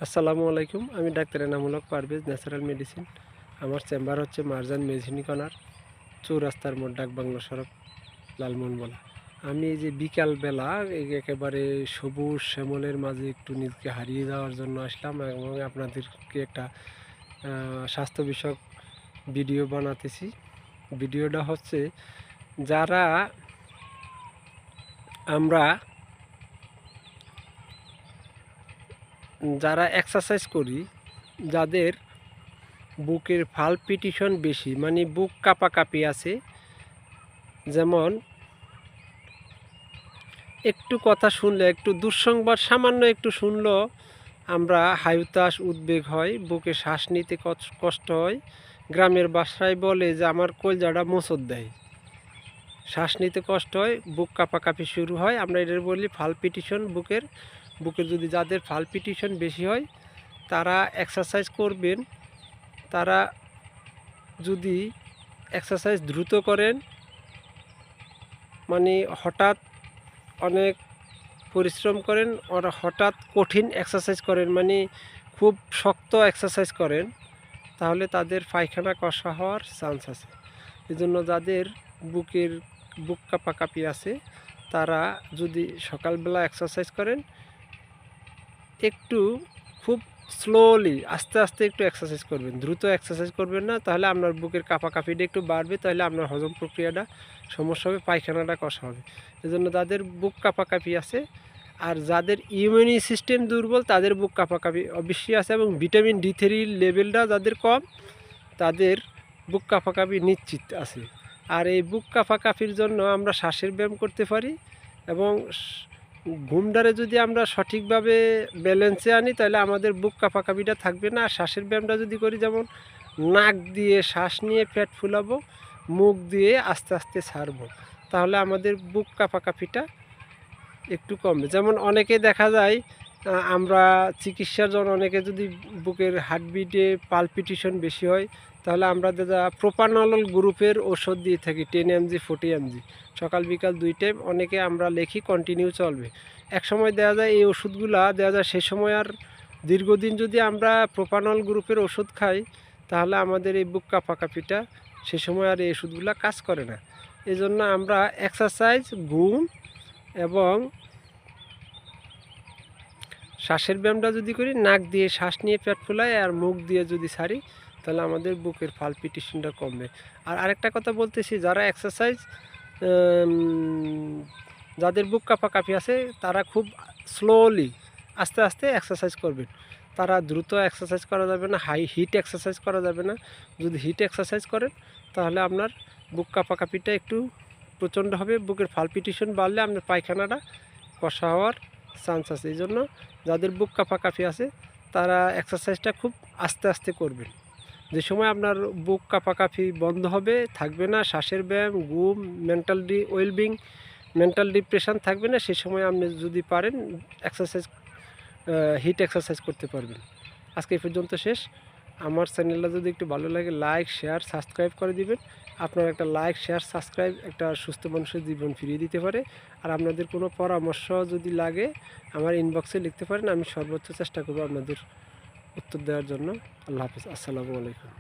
আসসালামু আলাইকুম। আমি doctor Enamul Haque Parvez, natural medicine. আমার চেম্বার হচ্ছে মারজান মেঝিনি কর্নার, চৌরাস্তার মোড়, ডাকবাংলো সড়ক, লালমোহনবলা। আমি এই যে বিকালবেলা একেবারে সবুজ শ্যামলের মাঝে একটু নিজেকে হারিয়ে যাওয়ার জন্য আসলাম এবং আপনাদেরকে একটা স্বাস্থ্য বিষয়ক ভিডিও বানাতেছি। ভিডিওটা হচ্ছে যারা এক্সারসাইজ করি, যাদের বুকের পালপিটেশন বেশি, মানে বুক কাঁপাকাঁপি আছে, যেমন একটু কথা শুনলে, একটু দুঃসংবাদ সামান্য একটু শুনলেও আমরা হায়ুতাস উদ্বেগ হয়, বুকে শ্বাস নিতে কষ্ট হয়। গ্রামের বাসায় বলে যে আমার কলজাটা মোচড় দেয়, শ্বাস নিতে কষ্ট হয়, বুক কাঁপাকাঁপি শুরু হয়। আমরা এটার বলি পালপিটেশন। বুকের যদি যাদের পালপিটেশন বেশি হয় তারা এক্সারসাইজ করবেন। তারা যদি এক্সারসাইজ দ্রুত করেন, মানে হঠাৎ অনেক পরিশ্রম করেন, ওরা হঠাৎ কঠিন এক্সারসাইজ করেন, মানে খুব শক্ত এক্সারসাইজ করেন, তাহলে তাদের পায়খানা কষা হওয়ার চান্স আছে। এজন্য যাদের বুক কাঁপাকাঁপি আছে তারা যদি সকালবেলা এক্সারসাইজ করেন, একটু খুব স্লোলি আস্তে আস্তে একটু এক্সারসাইজ করবেন, দ্রুত এক্সারসাইজ করবেন না, তাহলে আপনার বুকের কাঁপাকাঁপিটা একটু বাড়বে, তাহলে আপনার হজম প্রক্রিয়াটা সমস্যা হবে, পায়খানাটা কষা হবে। এজন্য যাদের বুক কাঁপাকাঁপি আছে আর যাদের ইমিউনি সিস্টেম দুর্বল তাদের বুক কাঁপাকাঁপি অবশ্যই আছে, এবং ভিটামিন D3 লেভেলটা যাদের কম তাদের বুক কাঁপাকাঁপি নিশ্চিত আছে। আর এই বুক কাঁপাকাঁপির জন্য আমরা শ্বাসের ব্যায়াম করতে পারি, এবং ঘুমটারে যদি আমরা সঠিকভাবে ব্যালেন্সে আনি তাহলে আমাদের বুক কাঁপাকাঁপিটা থাকবে না। আর শ্বাসের ব্যায়ামটা যদি করি, যেমন নাক দিয়ে শ্বাস নিয়ে পেট ফুলাবো, মুখ দিয়ে আস্তে আস্তে ছাড়বো, তাহলে আমাদের বুক কাঁপাকাঁপিটা একটু কমবে। যেমন অনেকে দেখা যায় আমরা চিকিৎসার জন্য অনেকে যদি বুকের হার্টবিটে পালপিটেশন বেশি হয়, তাহলে আমরা দাদা প্রোপানল গ্রুপের ওষুধ দিয়ে থাকি 10 mg 40 mg, সকাল বিকাল 2 টাইম অনেকে আমরা লিখি, কন্টিনিউ চলবে। এক সময় দেওয়া যায় এই ওষুধগুলা দেওয়া যায়, সে সময় আর দীর্ঘদিন যদি আমরা প্রোপানল গ্রুপের ওষুধ খাই তাহলে আমাদের এই বুক কাঁপাকাঁপিটা সে সময় আর এই ওষুধগুলা কাজ করে না। এজন্য আমরা এক্সারসাইজ, ঘুম এবং শ্বাসের ব্যায়ামটা যদি করি, নাক দিয়ে শ্বাস নিয়ে পেট ফুলাই আর মুখ দিয়ে যদি ছাড়ি, তাহলে আমাদের বুকের পালপিটেশনটা কমবে। আর আরেকটা কথা বলতেছি, যারা এক্সারসাইজ, যাদের বুক কাঁপাকাঁপি আছে তারা খুব স্লোলি আস্তে আস্তে এক্সারসাইজ করবেন। তারা দ্রুত এক্সারসাইজ করা যাবে না, হিট এক্সারসাইজ করা যাবে না। যদি হিট এক্সারসাইজ করেন তাহলে আপনার বুক কাঁপাকাঁপিটা একটু প্রচণ্ড হবে, বুকের পালপিটেশন বাড়লে আপনার পায়খানাটা কষা হওয়ার চান্স আছে। এই জন্য যাদের বুক কাঁপাকাঁপি আছে তারা এক্সারসাইজটা খুব আস্তে আস্তে করবেন। যে সময় আপনার বুক কাঁপাকাঁপি বন্ধ হবে, থাকবে না, শ্বাসের ব্যায়াম, ঘুম, ওয়েলবিং, মেন্টাল ডিপ্রেশন থাকবে না, সেই সময় আপনি যদি পারেন এক্সারসাইজ, হিট এক্সারসাইজ করতে পারবেন। আজকে এই পর্যন্ত শেষ। আমার চ্যানেলটা যদি একটু ভালো লাগে লাইক, শেয়ার, সাবস্ক্রাইব করে দিবেন। আপনার একটা লাইক, শেয়ার, সাবস্ক্রাইব একটা সুস্থ মানুষের জীবন ফিরিয়ে দিতে পারে। আর আপনাদের কোনো পরামর্শ যদি লাগে আমার ইনবক্সে লিখতে পারেন, আমি সর্বোচ্চ চেষ্টা করব আপনাদের উত্তর দেওয়ার জন্য। আল্লাহ হাফিজ, আসসালামু আলাইকুম।